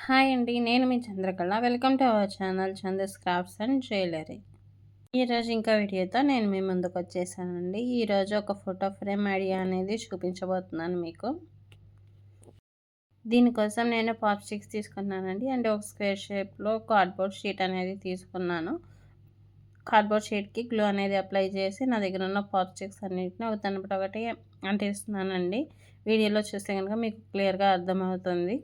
Hi అండి. నేను మీ Chandrakala. Welcome to our channel Chandas crafts and jewellery. ఈరోజు ఇంకో వీడియోతో నేను మీ ముందుకొచ్చేసానండి. ఈరోజు ఒక ఫోటో ఫ్రేమ్ ఐడియా అనేది చూపించబోతున్నాను మీకు. దీనికోసం నేను పాప్ స్టిక్స్ తీసుకున్నానండి. అండ్ ఒక స్క్వేర్ షేప్లో కార్డ్బోర్డ్ షీట్ అనేది తీసుకున్నాను. కార్డ్బోర్డ్ షీట్కి గ్లూ అనేది అప్లై చేసి నా దగ్గర ఉన్న పాప్ స్టిక్స్ అన్నింటిని ఒకదానిపై ఒకటి అంటిస్తున్నానండి. వీడియోలో చూస్తే కనుక మీకు క్లియర్గా అర్థమవుతుంది.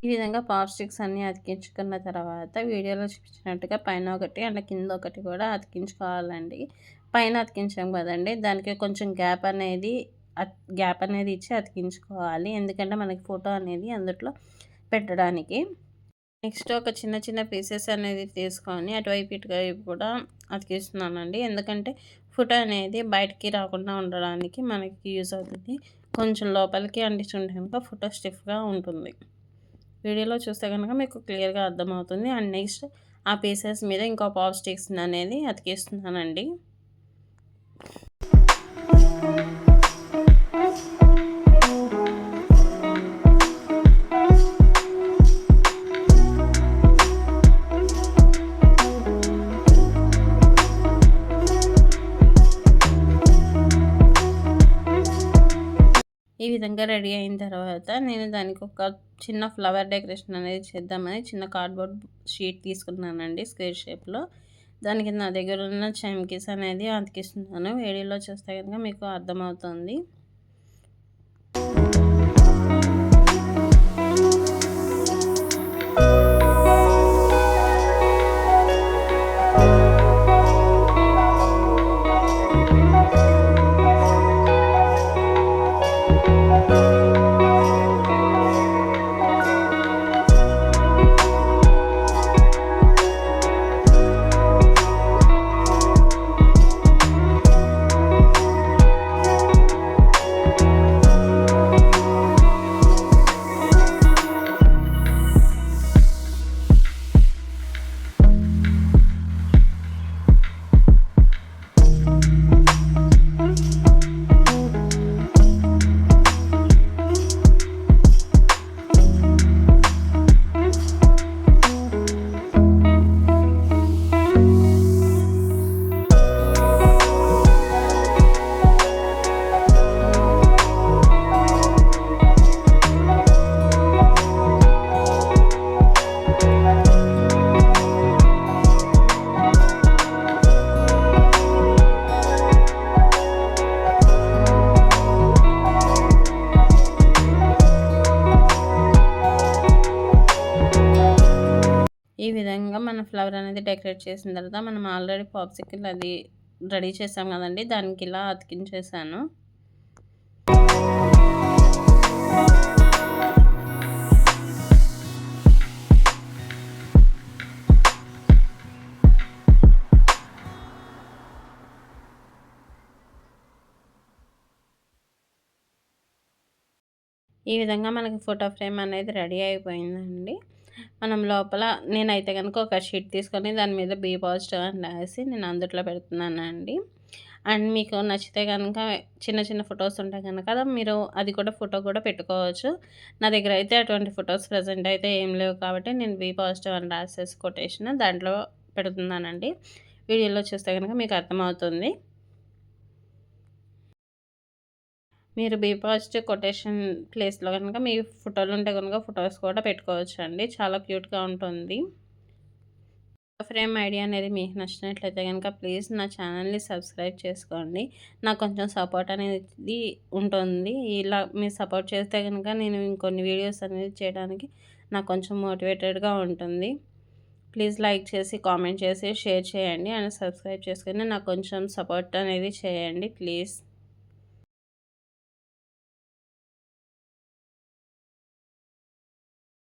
ఈ విధంగా పాప్ స్టిక్స్ అన్నీ అతికించుకున్న తర్వాత వీడియోలో చూపించినట్టుగా పైన ఒకటి అండ్ కింద ఒకటి కూడా అతికించుకోవాలండి. పైన అతికించాం కదండి, దానికి కొంచెం గ్యాప్ అనేది ఇచ్చి అతికించుకోవాలి. ఎందుకంటే మనకి ఫోటో అనేది అందులో పెట్టడానికి. నెక్స్ట్ ఒక చిన్న చిన్న పీసెస్ అనేది తీసుకొని అటువైపు ఇటువైపు కూడా అతికిస్తున్నానండి. ఎందుకంటే ఫోటో అనేది బయటికి రాకుండా ఉండడానికి మనకి యూజ్ అవుతుంది. కొంచెం లోపలికి అంటించుంటే కనుక ఫోటో స్టిఫ్గా ఉంటుంది. వీడియోలో చూస్తే కనుక మీకు క్లియర్గా అర్థమవుతుంది. అండ్ నెక్స్ట్ ఆ పీసెస్ మీద ఇంకో పాప్ స్టిక్స్ అనేది అతికిస్తున్నానండి. ఈ విధంగా రెడీ అయిన తర్వాత నేను దానికి ఒక చిన్న ఫ్లవర్ డెకరేషన్ అనేది చేద్దామని చిన్న కార్డ్బోర్డ్ షీట్ తీసుకున్నానండి స్క్వేర్ షేప్లో. దానికి నా దగ్గర ఉన్న చమ్కీస్ అనేది అతికిస్తున్నాను. వీడియోలో చూస్తే కనుక మీకు అర్థమవుతుంది. ఈ విధంగా మన ఫ్లవర్ అనేది డెకరేట్ చేసిన తర్వాత మనం ఆల్రెడీ పాప్సికల్ అది రెడీ చేసాం కదండి, దానికి ఇలా అతికించేసాను. ఈ విధంగా మనకి ఫోటో ఫ్రేమ్ అనేది రెడీ అయిపోయిందండి. మనం లోపల నేనైతే కనుక ఒక షీట్ తీసుకొని దాని మీద బీ పాజిటివ్ అని రాసి నేను అందుట్లో పెడుతున్నానండి. అండ్ మీకు నచ్చితే కనుక చిన్న చిన్న ఫొటోస్ ఉంటాయి కనుక మీరు అది కూడా ఫోటో కూడా పెట్టుకోవచ్చు. నా దగ్గర అయితే అటువంటి ఫొటోస్ ప్రజెంట్ అయితే ఏం లేవు కాబట్టి నేను బీ పాజిటివ్ అని రాసేసి కొటేషన్ దాంట్లో పెడుతున్నానండి. వీడియోలో చూస్తే కనుక మీకు అర్థమవుతుంది. మీరు బీ పాజిటివ్ కొటేషన్ ప్లేస్లో కనుక మీ ఫోటోలు ఉంటే కనుక ఫొటోస్ కూడా పెట్టుకోవచ్చు అండి. చాలా క్యూట్గా ఉంటుంది. ఫ్రేమ్ ఐడియా అనేది మీకు నచ్చినట్లయితే కనుక ప్లీజ్ నా ఛానల్ని సబ్స్క్రైబ్ చేసుకోండి. నాకు కొంచెం సపోర్ట్ అనేది ఉంటుంది. ఇలా మీరు సపోర్ట్ చేస్తే కనుక నేను ఇంకొన్ని వీడియోస్ అనేది చేయడానికి నాకు కొంచెం మోటివేటెడ్గా ఉంటుంది. ప్లీజ్ లైక్ చేసి కామెంట్ చేసి షేర్ చేయండి అండ్ సబ్స్క్రైబ్ చేసుకొని నాకు కొంచెం సపోర్ట్ అనేది చేయండి ప్లీజ్.